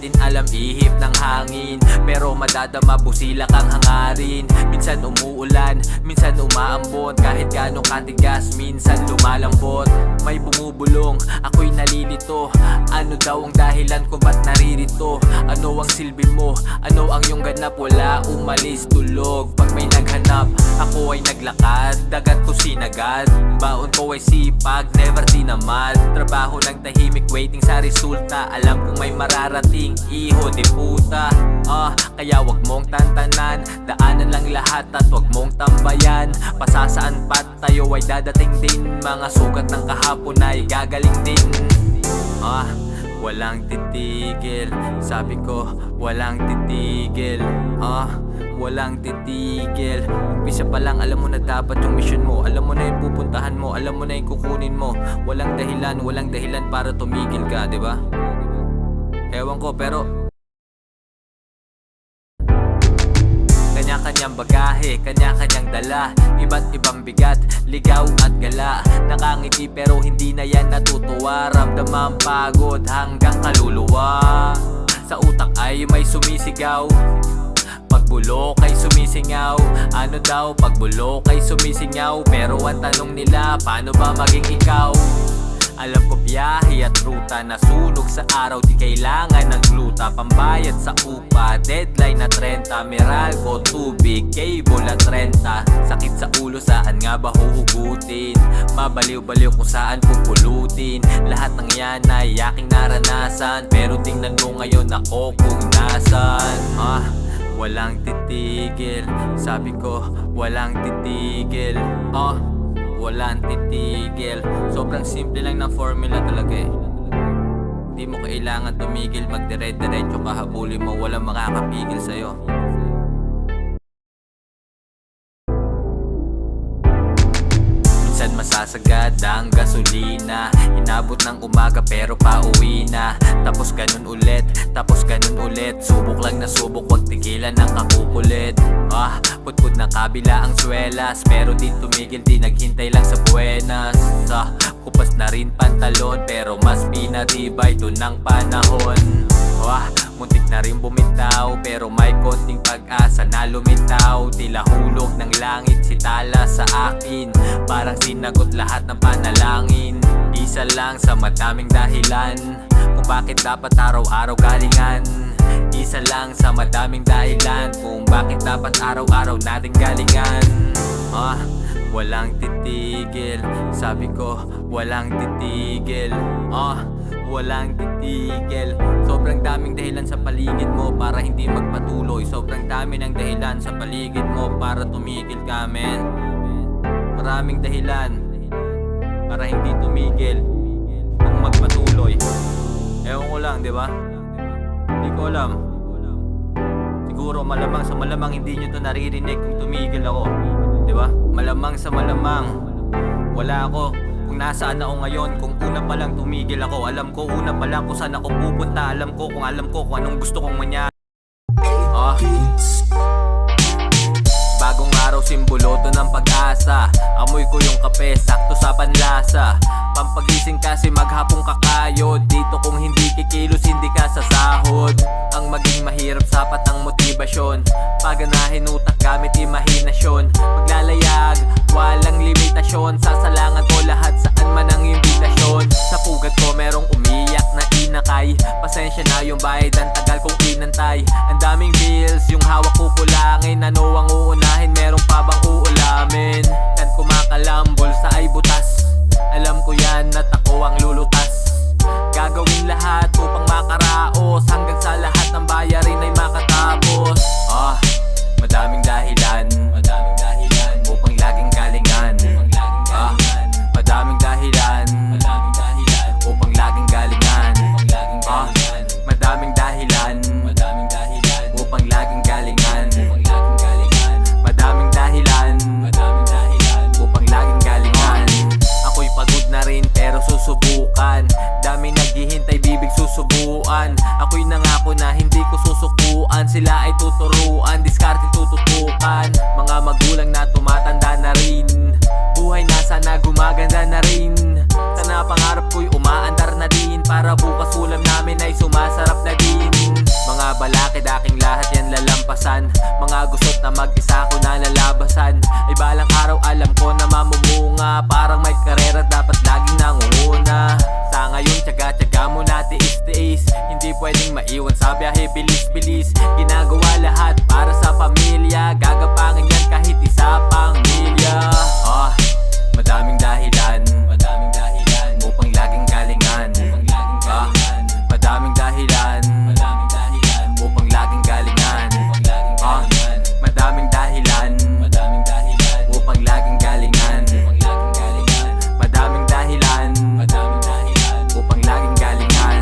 natin alam ihip ng hangin, pero madadama busila kang hangarin. Minsan umuulan, minsan umaambon, kahit gaano katigas, minsan lumalambot. May bumubulong, ako'y nalilito. Ano daw ang dahilan kung ba't naririto? Ano ang silbi mo? Ano ang iyong ganap? Wala, umalis, tulog. Pag may naghanap, ako ay naglakad, dagat ko sinagad. Baon ko ay sipag, never dinamad. Trabaho ng tahimik, waiting sa resulta. Alam kong may mararating, iho di puta. Kaya wag mong tantanan, daanan lang lahat at wag mong tambayan. Pasasaan pat tayo ay dadating din, mga sugat ng kahapon ay gagaling din. Walang titigil, sabi ko walang titigil. Walang titigil. Umpisa pa lang alam mo na dapat yung mission mo. Alam mo na yung pupuntahan mo, alam mo na yung kukunin mo. Walang dahilan para tumigil ka, diba? Ewan ko pero kanya-kanyang bagahe, kanya-kanyang dala. Iba't ibang bigat, ligaw at gala. Nakangiti pero hindi na yan natutuwa. Ramdamang pagod hanggang kaluluwa. Sa utak ay may sumisigaw, pagbulok ay sumisingaw. Ano daw? Pagbulok ay sumisingaw. Pero ang tanong nila, paano ba maging ikaw? Alam ko biyahe at ruta, nasunog sa araw, di kailangan ng gluta. Pambayad sa upa, deadline na 30. Meralco, tubig, cable at 30. Sakit sa ulo, saan nga ba huhugutin? Mabaliw-baliw kung saan pupulutin. Lahat ng yan ay aking naranasan, pero tingnan mo ngayon ako kung nasan. Walang titigil, sabi ko walang titigil. Walang titigil. Sobrang simple lang ng formula talaga eh. Di mo kailangan tumigil, magdire-diretso ka, habulin mo, walang makakapigil sa'yo. Minsan masasagad ang gasolina, inabot ng umaga pero pauwi na. Tapos ganun ulit, tapos ganun ulit. Subok lang na subok, wag tigilan ng kakukulit. Putput ng kabila ang swelas, pero di tumigil, di naghintay lang sa buenas. Kupas na rin pantalon, pero mas pinatibay to ng panahon. Muntik na rin bumitaw, pero may konting pag-asa na lumitaw. Tila hulog ng langit si tala sa akin, parang sinagot lahat ng panalangin. Isa lang sa madaming dahilan kung bakit dapat araw-araw galingan. Isa lang sa madaming dahilan kung bakit dapat araw-araw nating galingan. Walang titigil, sabi ko walang titigil. Walang titigil. Sobrang daming dahilan sa paligid mo para hindi magpatuloy. Sobrang dami ng dahilan sa paligid mo para tumigil ka, men. Maraming dahilan para hindi tumigil kung magpatuloy. Ewan ko lang, di ba? Hindi ko alam. Siguro malamang sa malamang hindi nyo to naririnig kung tumigil ako, di ba? Malamang sa malamang wala ako kung nasaan ako ngayon. Kung una pa lang tumigil ako, alam ko una pa lang kung saan ako pupunta. Alam ko kung anong gusto kong mangyari. Bagong araw, simbolo to ng pag-asa. Amoy ko yung kape, sakto sa panlasa. Pampagising kasi maghapong kakayod. Dito kung hindi kikilos, hindi ka sa sahod. Ang maging mahirap, sapat ang motibasyon. Paganahin utak gamit imahinasyon. Maglalayag, walang limitasyon. Sasalangan ko lahat saan man ang imbitasyon. Sa pugad ko merong umiyak na inakay. Pasensya na yung bayad, ang tagal kong inantay. Ang daming bills, yung hawak ko kulangin. Ano ang uunahin, meron pa bang uulamin? Kan kumakalambol sa ay butas, alam ko yan at ako ang lulutas. Gagawin lahat upang makaraos, hanggang sa lahat ng bayarin ay makatapos. Madaming dahilan upang laging galingan. Madaming dahilan upang laging galingan. Madaming dahilan upang laging galingan. Madaming dahilan upang laging galingan. Ako'y pagod na rin pero susubukan. Daming naghihintay, bibig susubuan. Ako'y nangako na hindi ko susukuan. Sila ay tuturuan, diskarte tututukan. Mga magulang na tumatanda na rin, buhay na sana gumaganda na rin. Sana pangarap ko'y umaandar na din, para bukas ulam namin ay sumasarap na din. parang may karera, dapat laging nangunguna. Sa ngayon, tyaga-tyaga muna, tiis-tiis. Hindi pwedeng maiwan sa biyahe, bilis-bilis. Ginagawa lahat para sa pamilya, gagapangin yan kahit isa pang milya. Madaming dahilan upang laging galingan. Madaming dahilan upang laging galingan. Madaming dahilan upang laging galingan. Madaming dahilan upang laging galingan.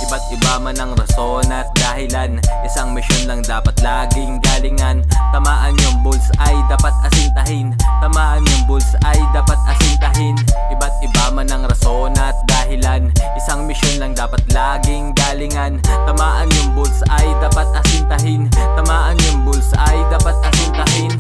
Iba't iba man ang rason at dahilan, isang misyon lang dapat laging galingan. Tamaan yung bullseye, dapat asintahin. Tamaan yung bullseye, dapat asintahin. Iba't iba man ang rason at dahilan, isang misyon lang dapat laging galingan. Tamaan yung bullseye, dapat asintahin. Tamaan yung bullseye, dapat asintahin.